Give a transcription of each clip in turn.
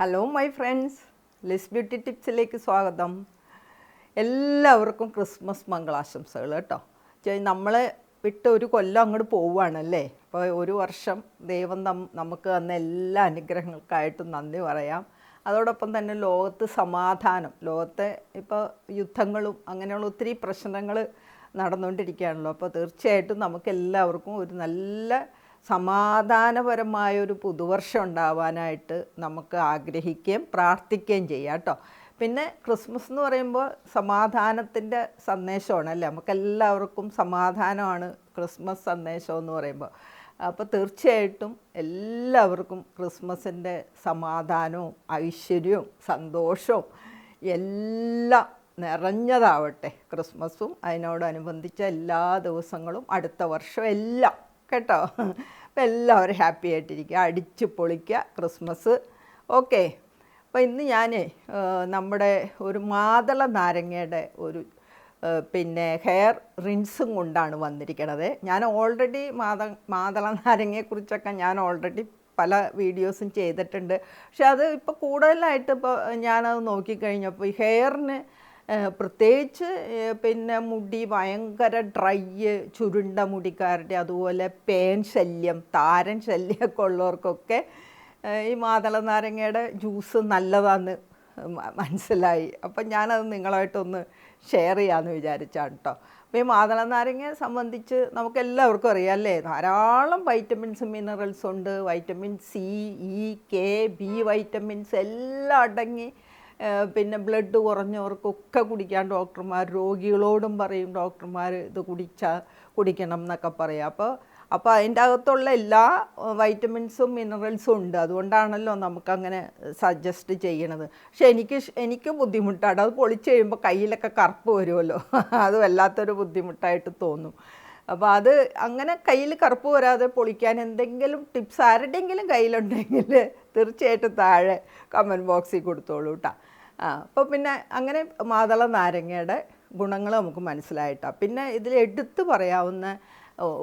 Hello my friends, Liz beauty ടിപ്സിലേക്ക് സ്വാഗതം. എല്ലാവർക്കും ക്രിസ്മസ് മംഗളാശംസകൾ കേട്ടോ. നമ്മൾ വിട്ട് ഒരു കൊല്ലം അങ്ങോട്ട് പോവുകയാണല്ലേ. അപ്പോൾ ഒരു വർഷം ദൈവം നമുക്ക് തന്ന എല്ലാ അനുഗ്രഹങ്ങൾക്കായിട്ടും നന്ദി പറയാം. അതോടൊപ്പം തന്നെ ലോകത്ത് സമാധാനം, ലോകത്തെ ഇപ്പോൾ യുദ്ധങ്ങളും അങ്ങനെയുള്ള ഒത്തിരി പ്രശ്നങ്ങൾ നടന്നുകൊണ്ടിരിക്കുകയാണല്ലോ. അപ്പോൾ തീർച്ചയായിട്ടും നമുക്കെല്ലാവർക്കും ഒരു നല്ല സമാധാനപരമായൊരു പുതുവർഷം ഉണ്ടാവാനായിട്ട് നമുക്ക് ആഗ്രഹിക്കുകയും പ്രാർത്ഥിക്കുകയും ചെയ്യാം കേട്ടോ. പിന്നെ ക്രിസ്മസ് എന്ന് പറയുമ്പോൾ സമാധാനത്തിൻ്റെ സന്ദേശമാണ് അല്ലേ. നമുക്കെല്ലാവർക്കും സമാധാനമാണ് ക്രിസ്മസ് സന്ദേശം എന്ന് പറയുമ്പോൾ. അപ്പോൾ തീർച്ചയായിട്ടും എല്ലാവർക്കും ക്രിസ്മസിൻ്റെ സമാധാനവും ഐശ്വര്യവും സന്തോഷവും എല്ലാം നിറഞ്ഞതാവട്ടെ. ക്രിസ്മസും അതിനോടനുബന്ധിച്ച എല്ലാ ദിവസങ്ങളും അടുത്ത വർഷം എല്ലാം കേട്ടോ. അപ്പോൾ എല്ലാവരും ഹാപ്പി ആയിട്ടിരിക്കുക, അടിച്ച് പൊളിക്കുക ക്രിസ്മസ്. ഓക്കെ. അപ്പോൾ ഇന്ന് ഞാൻ നമ്മുടെ ഒരു മാതള നാരങ്ങയുടെ ഒരു പിന്നെ ഹെയർ റിൻസും കൊണ്ടാണ് വന്നിരിക്കണത്. ഞാൻ ഓൾറെഡി മാതള നാരങ്ങയെക്കുറിച്ചൊക്കെ ഞാൻ ഓൾറെഡി പല വീഡിയോസും ചെയ്തിട്ടുണ്ട്. പക്ഷെ അത് ഇപ്പോൾ കൂടുതലായിട്ട് ഇപ്പോൾ ഞാനത് നോക്കിക്കഴിഞ്ഞപ്പോൾ ഈ ഹെയറിന് പ്രത്യേകിച്ച് പിന്നെ മുടി ഭയങ്കര ഡ്രൈ ചുരുണ്ട മുടിക്കാരുടെ, അതുപോലെ പേൻ ശല്യം താരൻ ശല്യമൊക്കെ ഉള്ളവർക്കൊക്കെ ഈ മാതള നാരങ്ങയുടെ ജ്യൂസ് നല്ലതാണെന്ന് മനസ്സിലായി. അപ്പം ഞാനത് നിങ്ങളായിട്ടൊന്ന് ഷെയർ ചെയ്യാമെന്ന് വിചാരിച്ചാണ് കേട്ടോ. അപ്പോൾ ഈ മാതള നാരങ്ങയെ സംബന്ധിച്ച് നമുക്കെല്ലാവർക്കും അറിയാം അല്ലേ. ധാരാളം വൈറ്റമിൻസ് മിനറൽസ് ഉണ്ട്. Vitamin C, E, K, B vitamins എല്ലാം അടങ്ങി. പിന്നെ ബ്ലഡ് കുറഞ്ഞവർക്കൊക്കെ കുടിക്കാൻ ഡോക്ടർമാർ, രോഗികളോടും പറയും ഡോക്ടർമാർ ഇത് കുടിക്കണം എന്നൊക്കെ പറയും. അപ്പോൾ അതിൻ്റെ അകത്തുള്ള എല്ലാ വൈറ്റമിൻസും മിനറൽസും ഉണ്ട്. അതുകൊണ്ടാണല്ലോ നമുക്കങ്ങനെ സജസ്റ്റ് ചെയ്യണത്. പക്ഷെ എനിക്ക് ബുദ്ധിമുട്ടാണ്. അത് പൊളിച്ച് കഴിയുമ്പോൾ കയ്യിലൊക്കെ കറുപ്പ് വരുമല്ലോ. അത് വല്ലാത്തൊരു ബുദ്ധിമുട്ടായിട്ട് തോന്നും. അപ്പോൾ അത് അങ്ങനെ കയ്യിൽ കറുപ്പ് വരാതെ പൊളിക്കാൻ എന്തെങ്കിലും ടിപ്സ് ആരുടെയെങ്കിലും കയ്യിലുണ്ടെങ്കിൽ തീർച്ചയായിട്ടും താഴെ കമൻറ്റ് ബോക്സിൽ കൊടുത്തോളൂ കേട്ടോ. അപ്പോൾ പിന്നെ അങ്ങനെ മാതള നാരങ്ങയുടെ ഗുണങ്ങൾ നമുക്ക് മനസ്സിലായിട്ടാണ്. പിന്നെ ഇതിൽ എടുത്തു പറയാവുന്ന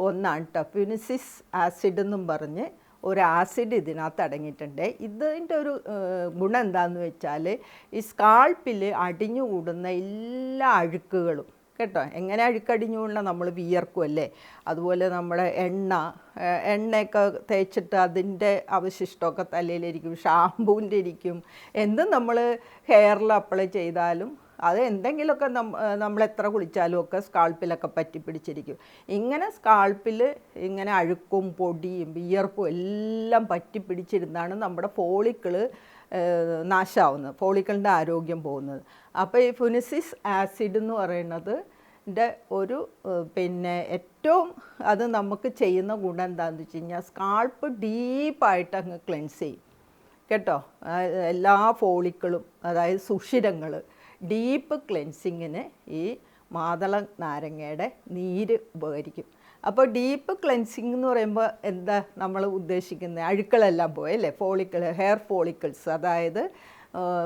ഒന്നാണ് കേട്ടോ ഫ്യൂനിസിസ് ആസിഡ് എന്നും പറഞ്ഞ് ഒരു ആസിഡ് ഇതിനകത്ത് അടങ്ങിയിട്ടുണ്ട്. ഇതിൻ്റെ ഒരു ഗുണം എന്താണെന്ന് വെച്ചാൽ ഈ സ്കാൾപ്പിൽ അടിഞ്ഞുകൂടുന്ന എല്ലാ അഴുക്കുകളും കേട്ടോ. എങ്ങനെ അഴുക്കടിഞ്ഞുകൊണ്ട നമ്മൾ വിയർക്കുമല്ലേ, അതുപോലെ നമ്മുടെ എണ്ണയൊക്കെ തേച്ചിട്ട് അതിൻ്റെ അവശിഷ്ടമൊക്കെ തലയിലിരിക്കും, ഷാമ്പൂവിൻ്റെ ഇരിക്കും. എന്തും നമ്മൾ ഹെയറിൽ അപ്ലൈ ചെയ്താലും അത് എന്തെങ്കിലുമൊക്കെ നമ്മളെത്ര കുളിച്ചാലും ഒക്കെ സ്കാൾപ്പിലൊക്കെ പറ്റി പിടിച്ചിരിക്കും. ഇങ്ങനെ സ്കാൾപ്പിൽ ഇങ്ങനെ അഴുക്കും പൊടിയും വിയർപ്പും എല്ലാം പറ്റി പിടിച്ചിരുന്നാണ് നമ്മുടെ ഫോളിക്കിള് നാശമാവുന്നത്, ഫോളിക്കിളിൻ്റെ ആരോഗ്യം പോകുന്നത്. അപ്പോൾ ഈ ഫുനിസിസ് ആസിഡ് എന്ന് പറയുന്നത് ഒരു പിന്നെ ഏറ്റവും അത് നമുക്ക് ചെയ്യുന്ന ഗുണം എന്താണെന്ന് വെച്ച് കഴിഞ്ഞാൽ സ്കാൾപ്പ് ഡീപ്പായിട്ട് അങ്ങ് ക്ലെൻസ് ചെയ്യും കേട്ടോ. എല്ലാ ഫോളിക്കിളും, അതായത് സുഷിരങ്ങൾ ഡീപ്പ് ക്ലെൻസിങ്ങിന് ഈ മാതള നാരങ്ങയുടെ നീര് ഉപകരിക്കും. അപ്പോൾ ഡീപ്പ് ക്ലെൻസിങ് എന്ന് പറയുമ്പോൾ എന്താ നമ്മൾ ഉദ്ദേശിക്കുന്നത്? അഴുക്കളെല്ലാം പോയല്ലേ, ഹെയർ ഫോളിക്കിൾസ്, അതായത്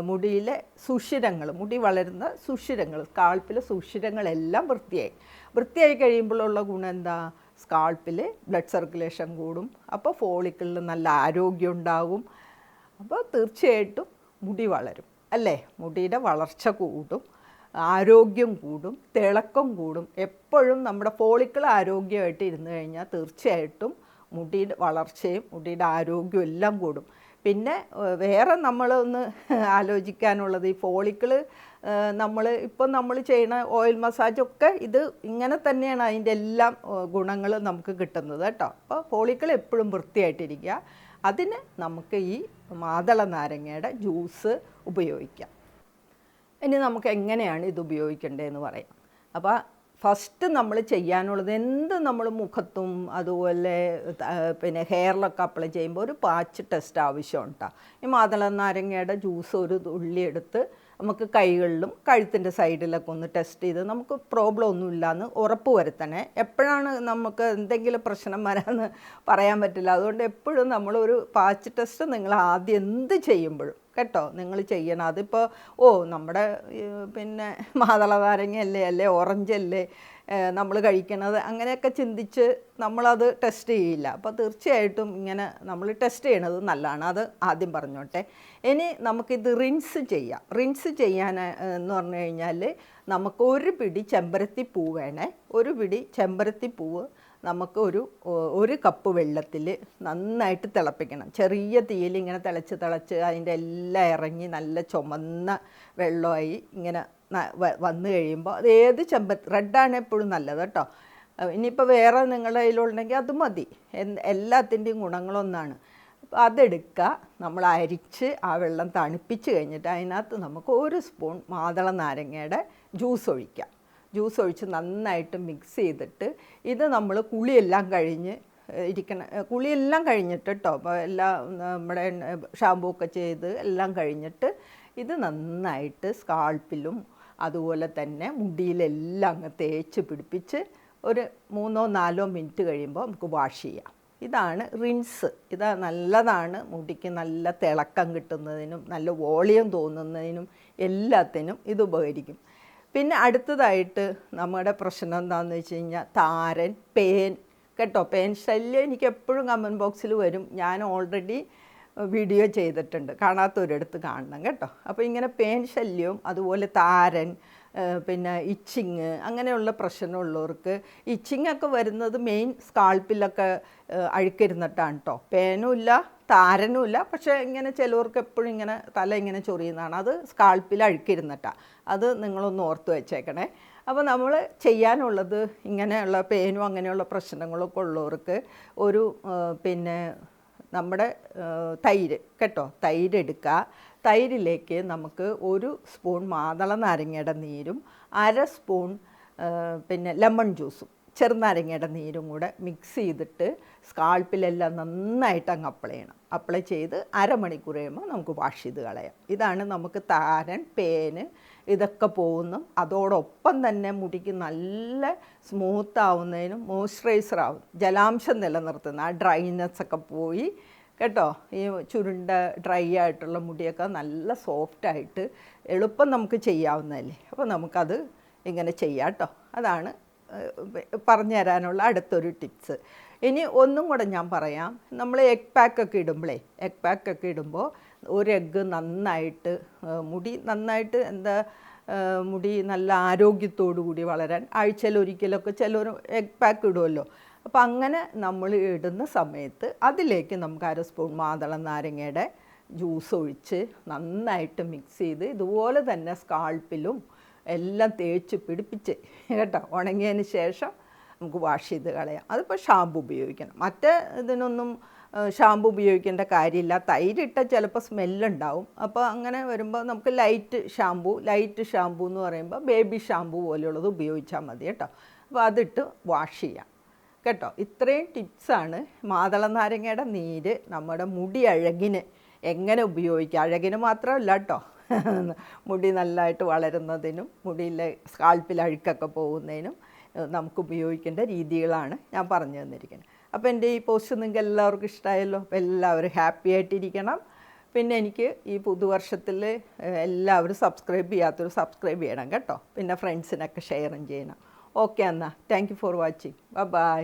മുടിയിലെ സുഷിരങ്ങൾ, മുടി വളരുന്ന സുഷിരങ്ങൾ, സ്കാൾപ്പിലെ സുഷിരങ്ങളെല്ലാം വൃത്തിയായി കഴിയുമ്പോഴുള്ള ഗുണം എന്താ? സ്കാൾപ്പിൽ ബ്ലഡ് സർക്കുലേഷൻ കൂടും. അപ്പോൾ ഫോളിക്കിളിൽ നല്ല ആരോഗ്യം ഉണ്ടാകും. അപ്പോൾ തീർച്ചയായിട്ടും മുടി വളരും അല്ലേ, മുടിയുടെ വളർച്ച കൂടും, ആരോഗ്യം കൂടും, തിളക്കം കൂടും. എപ്പോഴും നമ്മുടെ ഫോളിക്കിൾ ആരോഗ്യമായിട്ട് ഇരുന്ന് കഴിഞ്ഞാൽ തീർച്ചയായിട്ടും മുടിയുടെ വളർച്ചയും മുടിയുടെ ആരോഗ്യവും എല്ലാം കൂടും. പിന്നെ വേറെ നമ്മളൊന്ന് ആലോചിക്കാനുള്ളത്, ഈ ഫോളിക്കിള് നമ്മൾ ചെയ്യണ ഓയിൽ മസാജൊക്കെ ഇത് ഇങ്ങനെ തന്നെയാണ് അതിൻ്റെ എല്ലാം ഗുണങ്ങൾ നമുക്ക് കിട്ടുന്നത് കേട്ടോ. അപ്പോൾ ഫോളിക്കിൾ എപ്പോഴും വൃത്തിയായിട്ടിരിക്കുക. അതിന് നമുക്ക് ഈ മാതള നാരങ്ങയുടെ ജ്യൂസ് ഉപയോഗിക്കാം. ഇനി നമുക്ക് എങ്ങനെയാണ് ഇത് ഉപയോഗിക്കേണ്ടതെന്ന് പറയാം. അപ്പോൾ ഫസ്റ്റ് നമ്മൾ ചെയ്യാനുള്ളത്, എന്ത് നമ്മൾ മുഖത്തും അതുപോലെ പിന്നെ ഹെയറിലൊക്കെ അപ്ലൈ ചെയ്യുമ്പോൾ ഒരു പാച്ച് ടെസ്റ്റ് ആവശ്യമുണ്ട് കേട്ടോ. ഈ മാതള നാരങ്ങയുടെ ജ്യൂസ് ഒരു തുള്ളി എടുത്ത് നമുക്ക് കൈകളിലും കഴുത്തിൻ്റെ സൈഡിലൊക്കെ ഒന്ന് ടെസ്റ്റ് ചെയ്ത് നമുക്ക് പ്രോബ്ലം ഒന്നുമില്ലയെന്ന് ഉറപ്പ് വരുത്തണേ. എപ്പോഴാണ് നമുക്ക് എന്തെങ്കിലും പ്രശ്നം വരാമെന്ന് പറയാൻ പറ്റില്ല. അതുകൊണ്ട് എപ്പോഴും നമ്മളൊരു പാച്ച് ടെസ്റ്റ് നിങ്ങൾ ആദ്യം എന്ത് ചെയ്യുമ്പോഴും കേട്ടോ നിങ്ങൾ ചെയ്യണം. അതിപ്പോൾ നമ്മുടെ പിന്നെ മാതള നാരങ്ങയല്ലേ, അല്ലേ ഓറഞ്ചല്ലേ, നമ്മൾ കഴിക്കണത് അങ്ങനെയൊക്കെ ചിന്തിച്ച് നമ്മളത് ടെസ്റ്റ് ചെയ്യില്ല. അപ്പോൾ തീർച്ചയായിട്ടും ഇങ്ങനെ നമ്മൾ ടെസ്റ്റ് ചെയ്യണത് നല്ലതാണ്. അത് ആദ്യം പറഞ്ഞോട്ടെ. ഇനി നമുക്കിത് റിൻസ് ചെയ്യാം. റിൻസ് ചെയ്യാൻ എന്ന് പറഞ്ഞു കഴിഞ്ഞാൽ നമുക്ക് ഒരു പിടി ചെമ്പരത്തിപ്പൂ വേണേ. ഒരു പിടി ചെമ്പരത്തിപ്പൂവ് നമുക്ക് ഒരു കപ്പ് വെള്ളത്തിൽ നന്നായിട്ട് തിളപ്പിക്കണം. ചെറിയ തീയിൽ ഇങ്ങനെ തിളച്ച് അതിൻ്റെ എല്ലാം ഇറങ്ങി നല്ല ചുമന്ന വെള്ളമായി ഇങ്ങനെ വന്നു കഴിയുമ്പോൾ അത് ഏത് റെഡാണ് എപ്പോഴും നല്ലത് കേട്ടോ. ഇനിയിപ്പോൾ വേറെ നിങ്ങളുടെ കയ്യിലുണ്ടെങ്കിൽ അത് മതി. എല്ലാത്തിൻ്റെയും ഗുണങ്ങളൊന്നാണ്. അപ്പോൾ അതെടുക്കുക, നമ്മൾ അരിച്ച് ആ വെള്ളം തണുപ്പിച്ച് കഴിഞ്ഞിട്ട് അതിനകത്ത് നമുക്ക് 1 സ്പൂൺ മാതള നാരങ്ങയുടെ ജ്യൂസ് ഒഴിക്കാം. ജ്യൂസ് ഒഴിച്ച് നന്നായിട്ട് മിക്സ് ചെയ്തിട്ട് ഇത് നമ്മൾ കുളിയെല്ലാം കഴിഞ്ഞ് കുളിയെല്ലാം കഴിഞ്ഞിട്ട് കേട്ടോ. അപ്പോൾ നമ്മുടെ ഷാമ്പൂ ഒക്കെ ചെയ്ത് എല്ലാം കഴിഞ്ഞിട്ട് ഇത് നന്നായിട്ട് സ്കാൾപ്പിലും അതുപോലെ തന്നെ മുടിയിലെല്ലാം അങ്ങ് തേച്ച് പിടിപ്പിച്ച് ഒരു 3-4 മിനിറ്റ് കഴിയുമ്പോൾ നമുക്ക് വാഷ് ചെയ്യാം. ഇതാണ് റിൻസ്. ഇത് നല്ലതാണ്, മുടിക്ക് നല്ല തിളക്കം കിട്ടുന്നതിനും നല്ല വോളിയം തോന്നുന്നതിനും എല്ലാത്തിനും ഇത് ഉപകരിക്കും. പിന്നെ അടുത്തതായിട്ട് നമ്മുടെ പ്രശ്നം എന്താണെന്ന് വെച്ച് കഴിഞ്ഞാൽ താരൻ, പേൻ കേട്ടോ. പേൻ ശല്യം എനിക്ക് എപ്പോഴും കമൻറ്റ് ബോക്സിൽ വരും. ഞാൻ ഓൾറെഡി വീഡിയോ ചെയ്തിട്ടുണ്ട്, കാണാത്തവരെടുത്ത് കാണണം കേട്ടോ. അപ്പോൾ ഇങ്ങനെ പേൻ ശല്യവും അതുപോലെ താരൻ, പിന്നെ ഇച്ചിങ് അങ്ങനെയുള്ള പ്രശ്നമുള്ളവർക്ക് ഇച്ചിങ്ങൊക്കെ വരുന്നത് മെയിൻ സ്കാൾപ്പിലൊക്കെ അഴുക്കിരുന്നിട്ടാണ് കേട്ടോ. പേനും ഇല്ല താരനും ഇല്ല, പക്ഷേ ഇങ്ങനെ ചിലവർക്ക് എപ്പോഴും ഇങ്ങനെ തല ഇങ്ങനെ ചൊറിയുന്നതാണ്. അത് സ്കാൾപ്പിൽ അഴുക്കിരുന്നിട്ടാണ്. അത് നിങ്ങളൊന്ന് ഓർത്ത് വെച്ചേക്കണേ. അപ്പോൾ നമ്മൾ ചെയ്യാനുള്ളത് ഇങ്ങനെയുള്ള പേനും അങ്ങനെയുള്ള പ്രശ്നങ്ങളൊക്കെ ഉള്ളവർക്ക് പിന്നെ നമ്മുടെ തൈര് കേട്ടോ, തൈര് എടുക്കുക. തൈരിലേക്ക് നമുക്ക് 1 സ്പൂൺ മാതള നാരങ്ങയുടെ നീരും 1/2 സ്പൂൺ പിന്നെ ലെമൺ ജ്യൂസും ചെറുനാരങ്ങയുടെ നീരും കൂടെ മിക്സ് ചെയ്തിട്ട് സ്കാൾപ്പിലെല്ലാം നന്നായിട്ട് അങ്ങ് അപ്ലൈ ചെയ്ത് അരമണിക്കൂർ കഴിയുമ്പോൾ നമുക്ക് വാഷ് ചെയ്ത് കളയാം. ഇതാണ് നമുക്ക് താരൻ, പേന് ഇതൊക്കെ പോകുന്നു. അതോടൊപ്പം തന്നെ മുടിക്ക് നല്ല സ്മൂത്ത് ആവുന്നതിനും മോയ്സ്ചറൈസർ ആവും, ജലാംശം നിലനിർത്തുന്ന ആ ഡ്രൈനെസ്സൊക്കെ പോയി കേട്ടോ. ഈ ചുരുണ്ട ഡ്രൈ ആയിട്ടുള്ള മുടിയൊക്കെ നല്ല സോഫ്റ്റായിട്ട് എളുപ്പം നമുക്ക് ചെയ്യാവുന്നതല്ലേ. അപ്പോൾ നമുക്കത് ഇങ്ങനെ ചെയ്യാം കേട്ടോ. അതാണ് പറഞ്ഞു തരാനുള്ള അടുത്തൊരു ടിപ്സ്. ഇനി ഒന്നും കൂടെ ഞാൻ പറയാം. നമ്മൾ എഗ് പാക്കൊക്കെ ഇടുമ്പോൾ ഒരു എഗ്ഗ് നന്നായിട്ട് മുടി നന്നായിട്ട് മുടി നല്ല ആരോഗ്യത്തോടു കൂടി വളരാൻ ആഴ്ചയിൽ ഒരിക്കലൊക്കെ ചിലർ എഗ് പാക്ക് ഇടുമല്ലോ. അപ്പോൾ അങ്ങനെ നമ്മൾ ഇടുന്ന സമയത്ത് അതിലേക്ക് നമുക്ക് 1/2 സ്പൂൺ മാതള നാരങ്ങയുടെ ജ്യൂസ് ഒഴിച്ച് നന്നായിട്ട് മിക്സ് ചെയ്ത് ഇതുപോലെ തന്നെ സ്കാൾപ്പിലും എല്ലാം തേച്ച് പിടിപ്പിച്ച് കേട്ടോ ഉണങ്ങിയതിന് ശേഷം നമുക്ക് വാഷ് ചെയ്ത് കളയാം. അതിപ്പോൾ ഷാമ്പു ഉപയോഗിക്കണം. മറ്റേ ഇതിനൊന്നും ഷാമ്പു ഉപയോഗിക്കേണ്ട കാര്യമില്ല. തൈരിട്ട ചിലപ്പോൾ സ്മെല്ലുണ്ടാവും. അപ്പോൾ അങ്ങനെ വരുമ്പോൾ നമുക്ക് ലൈറ്റ് ഷാമ്പു എന്ന് പറയുമ്പോൾ ബേബി ഷാമ്പു പോലെയുള്ളത് ഉപയോഗിച്ചാൽ മതി കേട്ടോ. അപ്പോൾ അതിട്ട് വാഷ് ചെയ്യാം കേട്ടോ. ഇത്രയും ടിപ്സാണ് മാതള നാരങ്ങയുടെ നീര് നമ്മുടെ മുടി അഴകിന് എങ്ങനെ ഉപയോഗിക്കുക. അഴകിന് മാത്രമല്ല കേട്ടോ, മുടി നല്ലതായിട്ട് വളരുന്നതിനും മുടിയിലെ സ്കാൾപ്പിൽ അഴുക്കൊക്കെ പോകുന്നതിനും നമുക്ക് ഉപയോഗിക്കേണ്ട രീതികളാണ് ഞാൻ പറഞ്ഞു തന്നിരിക്കുന്നത്. അപ്പോൾ എൻ്റെ ഈ പോസ്റ്റ് നിങ്ങൾക്ക് എല്ലാവർക്കും ഇഷ്ടമായല്ലോ. അപ്പോൾ എല്ലാവരും ഹാപ്പി ആയിട്ടിരിക്കണം. പിന്നെ എനിക്ക് ഈ പുതുവർഷത്തിൽ എല്ലാവരും സബ്സ്ക്രൈബ് ചെയ്യാത്തവർ സബ്സ്ക്രൈബ് ചെയ്യണം കേട്ടോ. പിന്നെ ഫ്രണ്ട്സിനൊക്കെ ഷെയറും ചെയ്യണം. ഓക്കെ എന്നാൽ thank you for watching. By.